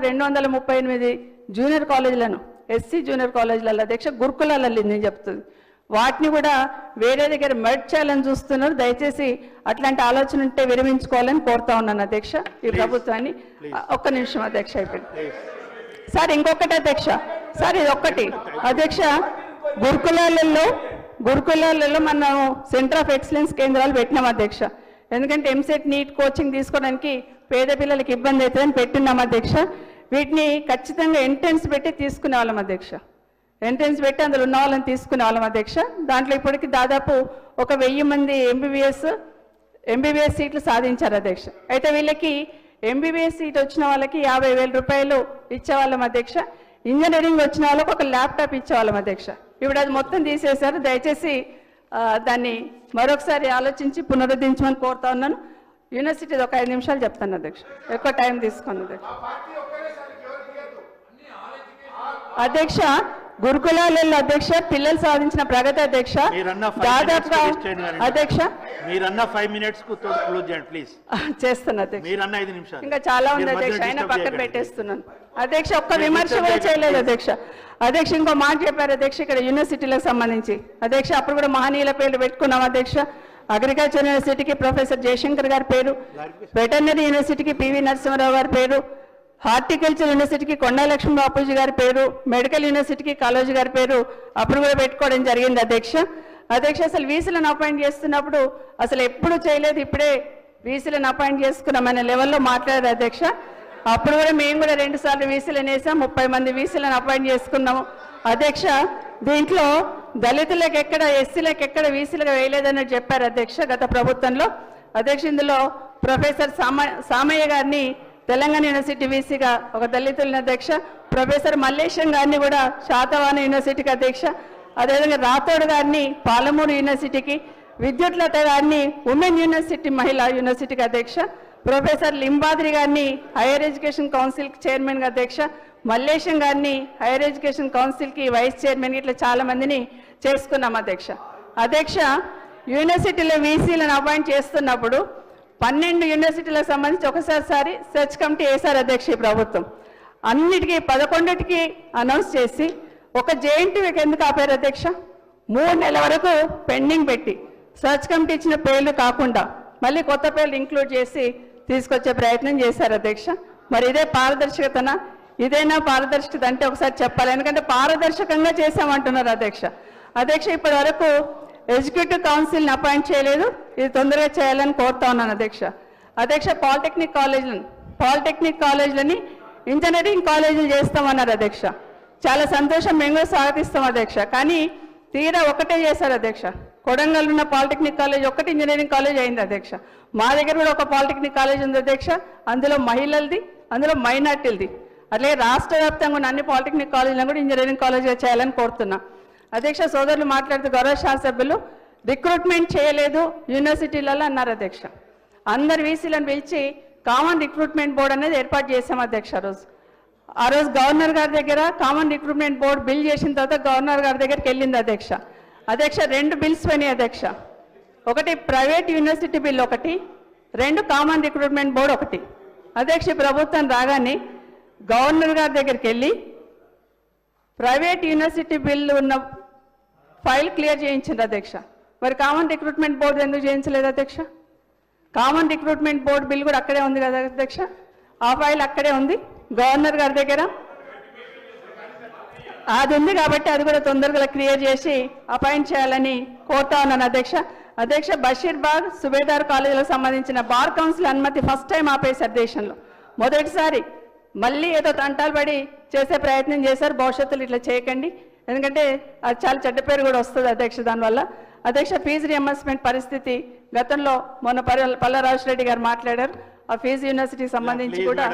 238 junior కాలేజీలను SC junior కాలేజీలలో అధ్యక్ష గురుకులాలలో నేను చెప్తుంది వాటిని కూడా వేరే దగ్గర మెర్జ్ చేయాలని చూస్తున్నారు. దయచేసి అట్లాంటి ఆలోచన ఉంటే విరమించుకోవాలని కోరుతా ఉన్నాను అధ్యక్ష ఈ ప్రభుత్వాన్ని. ఒక్క నిమిషం అధ్యక్ష అయిపోయింది సార్. ఇంకొకటి అధ్యక్ష సార్, ఇది ఒక్కటి అధ్యక్ష, గురుకులాలలో మనం సెంటర్ ఆఫ్ ఎక్సలెన్స్ కేంద్రాలు పెట్టినాం అధ్యక్ష. ఎందుకంటే ఎంసెట్ నీట్ కోచింగ్ తీసుకోవడానికి పేద పిల్లలకి ఇబ్బంది అవుతుందని పెట్టినాం అధ్యక్ష. వీటిని ఖచ్చితంగా ఎంట్రన్స్ పెట్టి తీసుకునే వాళ్ళం అధ్యక్ష. ఎంట్రన్స్ పెట్టి అందులో ఉన్న వాళ్ళని తీసుకునే వాళ్ళం అధ్యక్ష. దాంట్లో ఇప్పటికి దాదాపు 1000 మంది ఎంబీబీఎస్ సీట్లు సాధించారు అధ్యక్ష. అయితే వీళ్ళకి ఎంబీబీఎస్ సీట్ వచ్చిన వాళ్ళకి 50,000 రూపాయలు ఇచ్చేవాళ్ళం అధ్యక్ష. ఇంజనీరింగ్ వచ్చిన వాళ్ళకి ఒక ల్యాప్టాప్ ఇచ్చేవాళ్ళం అధ్యక్ష. ఇప్పుడు అది మొత్తం తీసేశారు. దయచేసి దాన్ని మరొకసారి ఆలోచించి పునరుద్ధరించమని కోరుతా ఉన్నాను. యూనివర్సిటీది ఒక 5 నిమిషాలు చెప్తాను అధ్యక్ష, ఎక్కువ టైం తీసుకున్నాను అధ్యక్ష. గురుకులాలలో అధ్యక్ష పిల్లలు సాధించిన ప్రగతి అధ్యక్ష దాదాపుగా అధ్యక్ష మీరన్న 5 minutes ప్లీజ్ చేస్తున్నా అధ్యక్ష. మీరన్న 5 నిమిషాలు ఇంకా చాలా ఉంది అధ్యక్ష, అయినా పక్కన పెట్టేస్తున్నాను అధ్యక్ష. ఒక్క విమర్శ కూడా చేయలేదు అధ్యక్ష. అధ్యక్ష ఇంకో మాట చెప్పారు అధ్యక్ష ఇక్కడ యూనివర్సిటీలకు సంబంధించి అధ్యక్ష. అప్పుడు కూడా మహనీయుల పేర్లు పెట్టుకున్నాం అధ్యక్ష. అగ్రికల్చర్ యూనివర్సిటీకి ప్రొఫెసర్ జయశంకర్ గారి పేరు, వెటర్నరీ యూనివర్సిటీకి పివి నరసింహారావు గారి పేరు, హార్టికల్చర్ యూనివర్సిటీకి కొండా లక్ష్మీ బాపూజీ గారి పేరు, మెడికల్ యూనివర్సిటీకి కాళోజీ గారి పేరు అప్పుడు కూడా పెట్టుకోవడం జరిగింది అధ్యక్ష. అధ్యక్ష అసలు వీసీలను అపాయింట్ చేస్తున్నప్పుడు అసలు ఎప్పుడు చేయలేదు, ఇప్పుడే వీసీలను అపాయింట్ చేసుకున్నామనే లెవెల్లో మాట్లాడారు అధ్యక్ష. అప్పుడు కూడా మేము కూడా 2 సార్లు వీసీలను వేసాం, 30 మంది వీసీలను అపాయింట్ చేసుకున్నాము అధ్యక్ష. దీంట్లో దళితులకు ఎక్కడ, ఎస్సీలకు ఎక్కడ వీసీలకు వేయలేదని చెప్పారు అధ్యక్ష గత ప్రభుత్వంలో అధ్యక్ష. ఇందులో ప్రొఫెసర్ సామయ్య గారిని తెలంగాణ యూనివర్సిటీ వీసీగా ఒక దళితులని అధ్యక్ష. ప్రొఫెసర్ మల్లేశం గారిని కూడా శాతవాహన యూనివర్సిటీకి అధ్యక్ష. అదేవిధంగా రాథోడ్ గారిని పాలమూరు యూనివర్సిటీకి, విద్యుత్ లత గారిని ఉమెన్ యూనివర్సిటీ మహిళా యూనివర్సిటీకి అధ్యక్ష. ప్రొఫెసర్ లింబాద్రి గారిని హైయర్ ఎడ్యుకేషన్ కౌన్సిల్ చైర్మన్గా అధ్యక్ష. మల్లేశం గారిని హైయర్ ఎడ్యుకేషన్ కౌన్సిల్కి వైస్ చైర్మన్, ఇట్లా చాలా మందిని చేసుకున్నాం అధ్యక్ష. అధ్యక్ష యూనివర్సిటీలో వీసీలను అపాయింట్ చేస్తున్నప్పుడు 12 యూనివర్సిటీలకు సంబంధించి ఒకసారి సెర్చ్ కమిటీ వేశారు అధ్యక్ష ఈ ప్రభుత్వం. అన్నిటికీ 11కి అనౌన్స్ చేసి ఒక జేఎన్టీయూకి ఎందుకు ఆపారు అధ్యక్ష? 3 నెలల వరకు పెండింగ్ పెట్టి సెర్చ్ కమిటీ ఇచ్చిన పేర్లు కాకుండా మళ్ళీ కొత్త పేర్లు ఇంక్లూడ్ చేసి తీసుకొచ్చే ప్రయత్నం చేశారు అధ్యక్ష. మరి ఇదే పారదర్శకతనా? ఇదేనా పారదర్శకత అంటే ఒకసారి చెప్పాలి. ఎందుకంటే పారదర్శకంగా చేశామంటున్నారు అధ్యక్ష. అధ్యక్ష ఇప్పటి వరకు ఎగ్జిక్యూటివ్ కౌన్సిల్ని అపాయింట్ చేయలేదు, ఇది తొందరగా చేయాలని కోరుతా ఉన్నాను అధ్యక్ష. అధ్యక్ష పాలిటెక్నిక్ కాలేజీలని ఇంజనీరింగ్ కాలేజీలు చేస్తామన్నారు అధ్యక్ష. చాలా సంతోషం, మేము కూడా స్వాగతిస్తాం అధ్యక్ష. కానీ తీరా ఒకటే చేశారు అధ్యక్ష. కొడంగల్ ఉన్న పాలిటెక్నిక్ కాలేజ్ ఒకటి ఇంజనీరింగ్ కాలేజ్ అయింది అధ్యక్ష. మా దగ్గర కూడా ఒక పాలిటెక్నిక్ కాలేజ్ ఉంది అధ్యక్ష, అందులో మహిళలది, అందులో మైనార్టీలది. అట్లాగే రాష్ట్ర వ్యాప్తంగా ఉన్న అన్ని పాలిటెక్నిక్ కాలేజీలను కూడా ఇంజనీరింగ్ కాలేజ్గా చేయాలని కోరుతున్నా అధ్యక్ష. సోదరులు మాట్లాడుతూ గౌరవ శాసనసభ్యులు రిక్రూట్మెంట్ చేయలేదు యూనివర్సిటీలలో అన్నారు అధ్యక్ష. అందరు వీసీలను పిలిచి కామన్ రిక్రూట్మెంట్ బోర్డు అనేది ఏర్పాటు చేశాం అధ్యక్ష. ఆ రోజు గవర్నర్ గారి దగ్గర కామన్ రిక్రూట్మెంట్ బోర్డు బిల్ చేసిన తర్వాత గవర్నర్ గారి దగ్గరికి వెళ్ళింది అధ్యక్ష. 2 బిల్స్ పోయినాయి అధ్యక్ష. ఒకటి ప్రైవేట్ యూనివర్సిటీ బిల్ ఒకటి, 2 కామన్ రిక్రూట్మెంట్ బోర్డు ఒకటి అధ్యక్ష. ప్రభుత్వం రాగానే గవర్నర్ గారి దగ్గరికి వెళ్ళి ప్రైవేట్ యూనివర్సిటీ బిల్లు ఉన్న ఫైల్ క్లియర్ చేయించింది అధ్యక్ష. మరి కామన్ రిక్రూట్మెంట్ బోర్డు ఎందుకు చేయించలేదు అధ్యక్ష? కామన్ రిక్రూట్మెంట్ బోర్డు బిల్ కూడా అక్కడే ఉంది కదా అధ్యక్ష. ఆ ఫైల్ అక్కడే ఉంది గవర్నర్ గారి దగ్గర, అది ఉంది కాబట్టి అది కూడా తొందరగా క్లియర్ చేసి అపాయింట్ చేయాలని కోరుతా ఉన్నాను అధ్యక్ష. అధ్యక్ష బషీర్బాగ్ సుబేదార్ కాలేజీలకు సంబంధించిన బార్ కౌన్సిల్ అనుమతి ఫస్ట్ టైం ఆపేశారు దేశంలో, మొదటిసారి. మళ్ళీ ఏదో తంటాలు పడి చేసే ప్రయత్నం చేశారు. భవిష్యత్తులో ఇట్లా చేయకండి, ఎందుకంటే అది చాలా చెడ్డ పేరు కూడా వస్తుంది అధ్యక్ష దానివల్ల. అధ్యక్ష ఫీజు రియంబర్స్మెంట్ పరిస్థితి గతంలో మొన్న పల్లా రాజశేఖర గారు మాట్లాడారు. ఆ ఫీజు యూనివర్సిటీకి సంబంధించి కూడా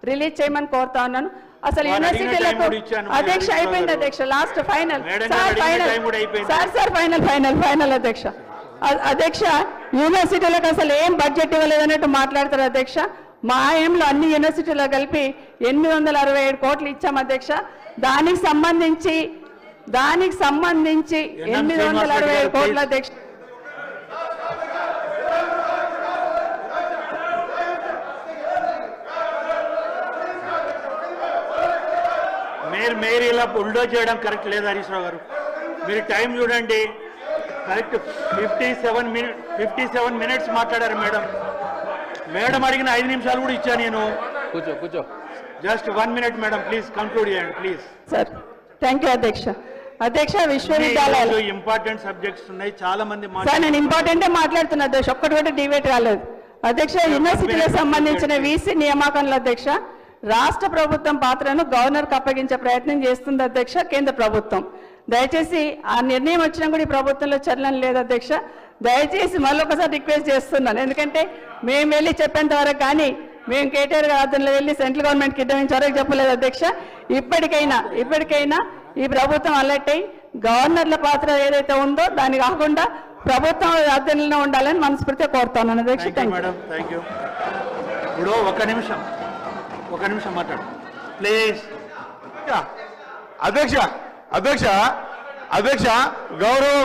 రిలీజ్ చేయమని కోరుతా ఉన్నాను. అసలు యూనివర్సిటీలకు అధ్యక్ష అయిపోయింది అధ్యక్ష, లాస్ట్ ఫైనల్ ఫైనల్ అధ్యక్ష. అధ్యక్ష యూనివర్సిటీలకు అసలు ఏం బడ్జెట్ ఇవ్వలేదన్నట్టు మాట్లాడతారు అధ్యక్ష. మా హయాంలో అన్ని యూనివర్సిటీలో కలిపి 867 కోట్లు ఇచ్చాం అధ్యక్ష. దానికి సంబంధించి 867 కోట్ల అధ్యక్ష. మీరు ఇలా బుల్డోజ్ చేయడం కరెక్ట్ లేదు హరీష్ రావు గారు. మీరు టైం చూడండి, కరెక్ట్ 57 మినిట్స్ మాట్లాడారు మేడం. మేడం అడిగిన 5 నిమిషాలు కూడా ఇచ్చా నేను. కూర్చో just 1 minute madam, please conclude చేయండి ప్లీజ్. సార్ థ్యాంక్ యూ అధ్యక్ష. అధ్యక్ష విశ్వవిద్యాలయాలు ఇంపార్టెంట్ సబ్జెక్ట్స్ ఉన్నాయి, చాలా మంది సార్ నేను ఇంపార్టెంటే మాట్లాడుతున్నా అధ్యక్ష, ఒక్కటి కూడా డిబేట్ కాలేదు అధ్యక్ష. యూనివర్సిటీలకు సంబంధించిన వీసీ నియామకంలో అధ్యక్ష రాష్ట్ర ప్రభుత్వం పాత్రను గవర్నర్కి అప్పగించే ప్రయత్నం చేస్తుంది అధ్యక్ష కేంద్ర ప్రభుత్వం. దయచేసి ఆ నిర్ణయం వచ్చినా కూడా ఈ ప్రభుత్వంలో చలనం లేదు అధ్యక్ష. దయచేసి మళ్ళొకసారి రిక్వెస్ట్ చేస్తున్నాను, ఎందుకంటే మేము వెళ్ళి చెప్పేంత వరకు కానీ మేము కేటీఆర్ ఆధ్వర్యంలో వెళ్ళి సెంట్రల్ గవర్నమెంట్కి ఇద్దాం వరకు చెప్పలేదు అధ్యక్ష. ఇప్పటికైనా ఈ ప్రభుత్వం అలర్ట్ అయ్యి గవర్నర్ల పాత్ర ఏదైతే ఉందో దాన్ని కాకుండా ప్రభుత్వం ఆధ్వర్యంలో ఉండాలని మనస్ఫూర్తిగా కోరుతున్నాను అధ్యక్ష. Madam thank you. ఇప్పుడు ఒక నిమిషం మాట్లాడు ప్లీజ్. అధ్యక్ష గౌరవ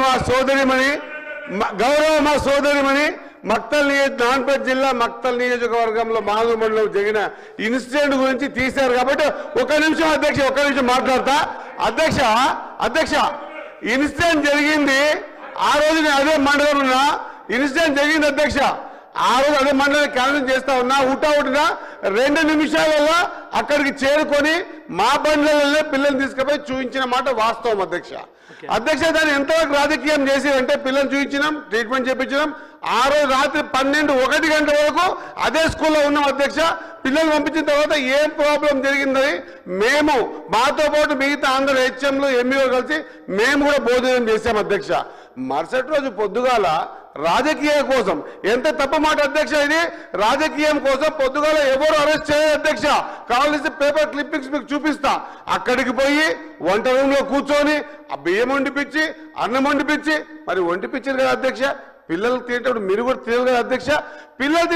మా సోదరిమణి మక్తల్ నాన్పేట్ జిల్లా మక్తల్ నియోజకవర్గంలో మాధవ మండలం జరిగిన ఇన్సిడెంట్ గురించి తీశారు కాబట్టి ఒక నిమిషం మాట్లాడతా. అధ్యక్ష ఇన్సిడెంట్ జరిగింది ఆ రోజు నేను అదే మండలం ఉన్నా. ఇన్సిడెంట్ జరిగింది అధ్యక్ష, ఆ రోజు అదే మండలం క్యాన్సిల్ చేస్తా ఉన్నా. హుటాహుటిన 2 నిమిషాలలో అక్కడికి చేరుకొని మా బండ్లలో పిల్లల్ని తీసుకుపోయి చూపించిన మాట వాస్తవం అధ్యక్ష. దాన్ని ఎంతవరకు రాజకీయం చేసి అంటే పిల్లల్ని చూపించినాం, ట్రీట్మెంట్ చేయించినాం. ఆ రోజు రాత్రి 12-1 గంటల వరకు అదే స్కూల్లో ఉన్నాం అధ్యక్ష. పిల్లలు పంపించిన తర్వాత ఏం ప్రాబ్లం జరిగిందని మేము మాతో పాటు మిగతా అందరు హెచ్ఎంలు ఎంఈఓ కలిసి మేము కూడా భోజనం చేశాం అధ్యక్ష. మరుసటి రోజు పొద్దుగాల రాజకీయం కోసం, ఎంత తప్పు మాట అధ్యక్ష ఇది, రాజకీయం కోసం పొద్దుగాల ఎవరు అరెస్ట్ చేయలేదు అధ్యక్ష. కావాల్సి పేపర్ క్లిప్పింగ్స్ మీకు చూపిస్తా. అక్కడికి పోయి వంట రూమ్ లో కూర్చొని ఆ బియ్యం వండిపించి అన్నం వండిపించి మరి వండిపించారు కదా అధ్యక్ష. పిల్లలు తినేటప్పుడు మీరు కూడా తినరు కదా అధ్యక్ష. పిల్లలు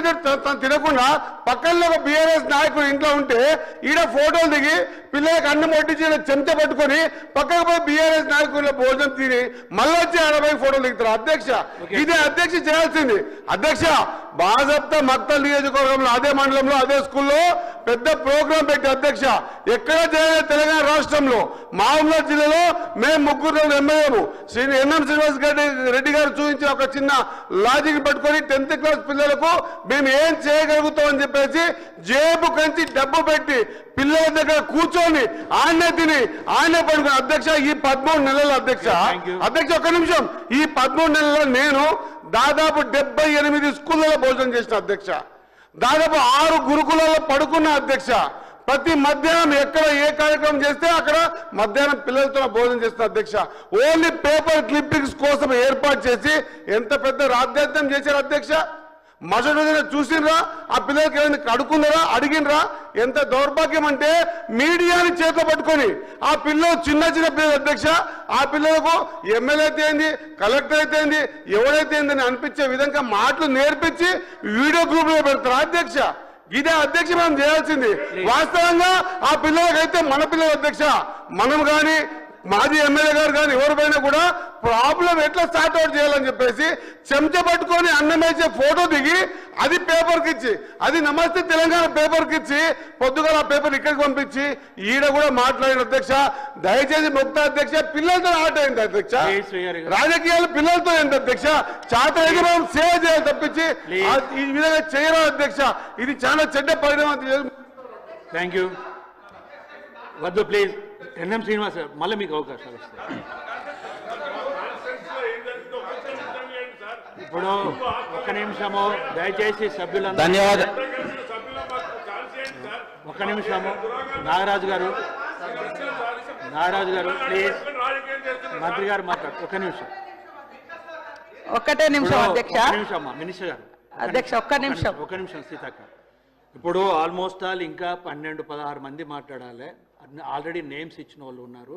తినకుండా పక్కన ఒక బీఆర్ఎస్ నాయకుడు ఇంట్లో ఉంటే ఈడ ఫోటోలు దిగి పిల్లలకు అన్నం వడ్డించి చెంచ పట్టుకొని పక్కకు పోయి బీఆర్ఎస్ నాయకుల భోజనం తిని మళ్ళీ వచ్చి ఆడపై ఫోటోలు దిగుతారు అధ్యక్ష. ఇదే అధ్యక్ష చేయాల్సింది అధ్యక్ష. బాజప్తా మక్తల్ నియోజకవర్గంలో అదే మండలంలో అదే స్కూల్లో పెద్ద ప్రోగ్రాం పెట్టి అధ్యక్ష ఎక్కడ చేయలేదు తెలంగాణ రాష్ట్రంలో. మహబూబాబాద్ జిల్లాలో మేము 3 ఎమ్మెల్యేలు ఎన్ఎం శ్రీనివాస్ రెడ్డి గారు చూపించిన ఒక చిన్న లాజిక్ పట్టుకొని 10th క్లాస్ పిల్లలకు మేము ఏం చేయగలుగుతాం అని చెప్పేసి జేబు కంచి డబ్బు పెట్టి పిల్లల దగ్గర కూర్చొని ఆడనే తిని ఆడనే పడుకుని అధ్యక్ష. ఈ 13 నెలలు అధ్యక్ష ఒక నిమిషం, ఈ 13 నెలల్లో నేను దాదాపు 78 స్కూళ్ళలో భోజనం చేసిన అధ్యక్ష. దాదాపు 6 గురుకులలో పడుకున్న అధ్యక్ష. ప్రతి మధ్యాహ్నం ఎక్కడ ఏ కార్యక్రమం చేస్తే అక్కడ మధ్యాహ్నం పిల్లలతో భోజనం చేస్తున్న అధ్యక్ష. ఓన్లీ పేపర్ క్లిప్పింగ్స్ కోసం ఏర్పాటు చేసి ఎంత పెద్ద రాద్ధాంతం చేశారు అధ్యక్ష. మరుసటి రోజున చూసినరా ఆ పిల్లలకి ఏమైనా అడుక్కున్నారా, అడిగినరా? ఎంత దౌర్భాగ్యం అంటే మీడియాని చేతిలో పట్టుకొని ఆ పిల్లలు చిన్న పిల్లలు అధ్యక్ష. ఆ పిల్లలకు ఎమ్మెల్యే అయితే ఏంది, కలెక్టర్ అయితే ఏంది, ఎవరైతే ఏందని అనిపించే విధంగా మాటలు నేర్పించి వీడియో గ్రూప్ లో పెడతారు అధ్యక్ష. ఇదే అధ్యక్ష మనం చేయాల్సింది. వాస్తవంగా ఆ పిల్లలకైతే మన పిల్లలు అధ్యక్ష, మనం కానీ మాజీ ఎమ్మెల్యే గారు కానీ ఎవరిపైనా కూడా ప్రాబ్లం ఎట్లా స్టార్ట్ అవుట్ చేయాలని చెప్పేసి చెంచ పట్టుకొని అన్నం వేసే ఫోటో దిగి అది పేపర్కి ఇచ్చి, అది నమస్తే తెలంగాణ పేపర్కి ఇచ్చి పొద్దుగా ఆ పేపర్ ఇక్కడికి పంపించి ఈడ కూడా మాట్లాడిన అధ్యక్ష. దయచేసి ముక్త అధ్యక్ష, పిల్లలతో ఆట అయింది అధ్యక్ష. రాజకీయాలు పిల్లలతో ఏంటి అధ్యక్ష? చాత మనం సేవ చేయాలి తప్పించి ఈ విధంగా చేయరా అధ్యక్ష. ఇది చాలా చెడ్డ పరిణామం. Thank you. వద్దు ప్లీజ్. ఎన్ఎం శ్రీనివాస్ మళ్ళీ మీకు అవకాశాలు వస్తాయి. ఇప్పుడు 1 నిమిషము దయచేసి సభ్యులందరూ. ధన్యవాదాలు. 1 నిమిషము నాగరాజు గారు ప్లీజ్. మంత్రి గారు మాట్లాడు. 1 నిమిషం. ఒక్కటే నిమిషం అధ్యక్ష. 1 నిమిషం అమ్మా మినిస్టర్ గారు. అధ్యక్ష 1 నిమిషం. 1 నిమిషం సీతక్క. ఇప్పుడు ఆల్మోస్ట్ ఆల్ ఇంకా 12-16 మంది మాట్లాడాలి. ఆల్రెడీ నేమ్స్ ఇచ్చిన వాళ్ళు ఉన్నారు.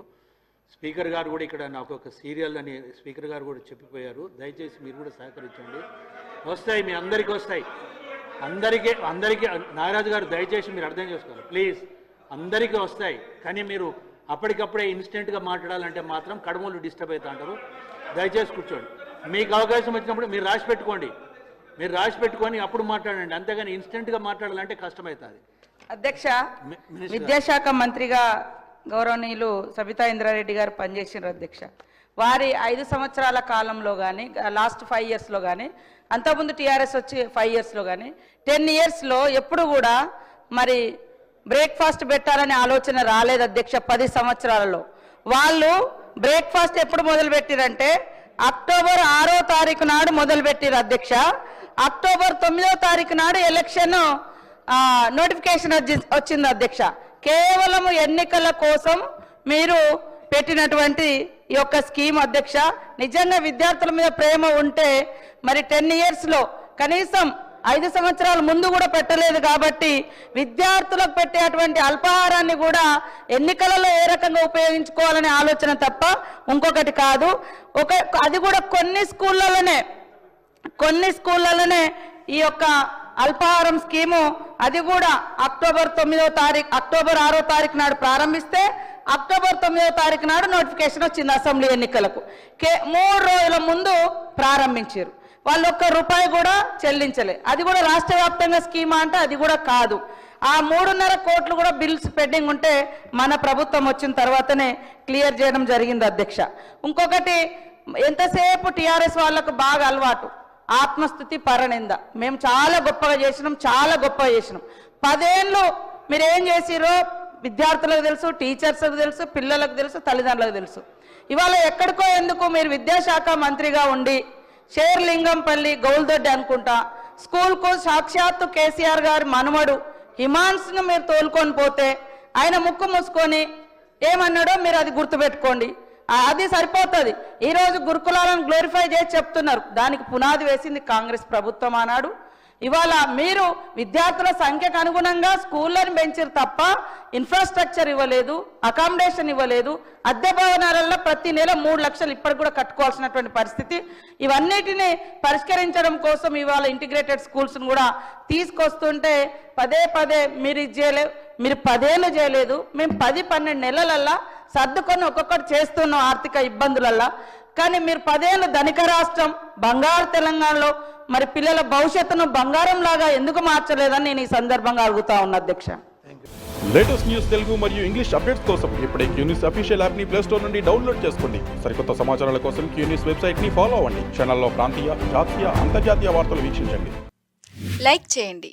స్పీకర్ గారు కూడా ఇక్కడ నాకు ఒక సీరియల్ అని స్పీకర్ గారు కూడా చెప్పిపోయారు. దయచేసి మీరు కూడా సహకరించండి. వస్తాయి, మీ అందరికీ వస్తాయి. అందరికీ నాగరాజు గారు దయచేసి మీరు అర్థం చేసుకోవాలి ప్లీజ్. అందరికీ వస్తాయి, కానీ మీరు అప్పటికప్పుడే ఇన్స్టెంట్గా మాట్లాడాలంటే మాత్రం కడుమలు డిస్టర్బ్ అవుతా అంటారు. దయచేసి కూర్చోండి. మీకు అవకాశం వచ్చినప్పుడు మీరు రాసి పెట్టుకొని అప్పుడు మాట్లాడండి. అంతేగాని ఇన్స్టెంట్గా మాట్లాడాలంటే కష్టమవుతుంది. అధ్యక్ష, విద్యాశాఖ మంత్రిగా గౌరవనీయులు సబితా ఇంద్రారెడ్డి గారు పనిచేసినారు అధ్యక్ష. వారి 5 సంవత్సరాల కాలంలో కానీ లాస్ట్ 5 ఇయర్స్లో కానీ అంతకుముందు టీఆర్ఎస్ వచ్చి 5 ఇయర్స్లో కానీ 10 ఇయర్స్లో ఎప్పుడు కూడా మరి బ్రేక్ఫాస్ట్ పెట్టాలనే ఆలోచన రాలేదు అధ్యక్ష. 10 సంవత్సరాలలో వాళ్ళు బ్రేక్ఫాస్ట్ ఎప్పుడు మొదలుపెట్టిరంటే అక్టోబర్ 6వ తారీఖు నాడు మొదలుపెట్టిరు అధ్యక్ష. అక్టోబర్ 9వ తారీఖు నాడు ఎలక్షన్ నోటిఫికేషన్ వచ్చింది అధ్యక్ష. కేవలం ఎన్నికల కోసం మీరు పెట్టినటువంటి ఈ యొక్క స్కీమ్ అధ్యక్ష. నిజంగా విద్యార్థుల మీద ప్రేమ ఉంటే మరి 10 ఇయర్స్లో కనీసం 5 సంవత్సరాల ముందు కూడా పెట్టలేదు కాబట్టి విద్యార్థులకు పెట్టేటువంటి అల్పాహారాన్ని కూడా ఎన్నికలలో ఏ రకంగా ఉపయోగించుకోవాలనే ఆలోచన తప్ప ఇంకొకటి కాదు. అది కూడా కొన్ని స్కూళ్ళలోనే ఈ యొక్క అల్పాహారం స్కీము అది కూడా అక్టోబర్ 6వ తారీఖు నాడు ప్రారంభిస్తే అక్టోబర్ 9వ తారీఖు నాడు నోటిఫికేషన్ వచ్చింది అసెంబ్లీ ఎన్నికలకు. 3 రోజుల ముందు ప్రారంభించారు. వాళ్ళు ₹1 కూడా చెల్లించలే. అది కూడా రాష్ట్ర వ్యాప్తంగా స్కీమా అంటే అది కూడా కాదు. ఆ 3.5 కోట్లు కూడా బిల్స్ పెండింగ్ ఉంటే మన ప్రభుత్వం వచ్చిన తర్వాతనే క్లియర్ చేయడం జరిగింది అధ్యక్ష. ఇంకొకటి ఎంతసేపు టీఆర్ఎస్ వాళ్ళకు బాగా అలవాటు ఆత్మస్థుతి పరనింద. మేము చాలా గొప్పగా చేసినాం, 10 ఏళ్ళు మీరు ఏం చేసిరో విద్యార్థులకు తెలుసు, టీచర్స్కి తెలుసు, పిల్లలకు తెలుసు, తల్లిదండ్రులకు తెలుసు. ఇవాళ ఎక్కడికో ఎందుకు మీరు విద్యాశాఖ మంత్రిగా ఉండి షేర్లింగంపల్లి గౌల్దొడ్డి అనుకుంటా స్కూల్కు సాక్షాత్తు కేసీఆర్ గారి మనమడు హిమాన్స్ను మీరు తోలుకొని పోతే ఆయన ముక్కు మూసుకొని ఏమన్నాడో మీరు అది గుర్తుపెట్టుకోండి. అది సరిపోతుంది. ఈరోజు గురుకులాలను గ్లోరిఫై చేసి చెప్తున్నారు. దానికి పునాది వేసింది కాంగ్రెస్ ప్రభుత్వం ఆనాడు. ఇవాళ మీరు విద్యార్థుల సంఖ్యకు అనుగుణంగా స్కూళ్ళని పెంచారు తప్ప ఇన్ఫ్రాస్ట్రక్చర్ ఇవ్వలేదు, అకామిడేషన్ ఇవ్వలేదు. అద్దె భవనాలలో ప్రతి నెల 3 లక్షలు ఇప్పటికి కూడా కట్టుకోవాల్సినటువంటి పరిస్థితి. ఇవన్నిటిని పరిష్కరించడం కోసం ఇవాళ ఇంటిగ్రేటెడ్ స్కూల్స్ను కూడా తీసుకొస్తుంటే పదే మీరు ఇది చేయలేదు. మీరు 10 ఏళ్ళు చేయలేదు, మేము 10-12 నెలలల్లా సర్దుకొని ఒక్కొక్కటి చేస్తున్నాం ఆర్థిక ఇబ్బందులల్లా. కానీ మీరు 10 ఏళ్ళు ధనిక రాష్ట్రం బంగారు తెలంగాణలో మరి పిల్లల భవిష్యత్తును బంగారం లాగా ఎందుకు మార్చలేదని నేను ఈ సందర్భంగా అడుగుతా ఉన్నా అధ్యక్ష. లేటెస్ట్ న్యూస్ తెలుగు మరియు ఇంగ్లీష్ అప్డేట్స్ కోసం ఇప్పుడే క్యూన్యూస్ అఫీషియల్ యాప్ ని ప్లే స్టోర్ నుండి డౌన్లోడ్ చేసుకోండి. సరికొత్త సమాచారాల కోసం క్యూన్యూస్ వెబ్సైట్ ని ఫాలో అవ్వండి. ఛానల్లో ప్రాంతీయ, జాతీయ, అంతర్జాతీయ వార్తలు వీక్షించండి. లైక్ చేయండి.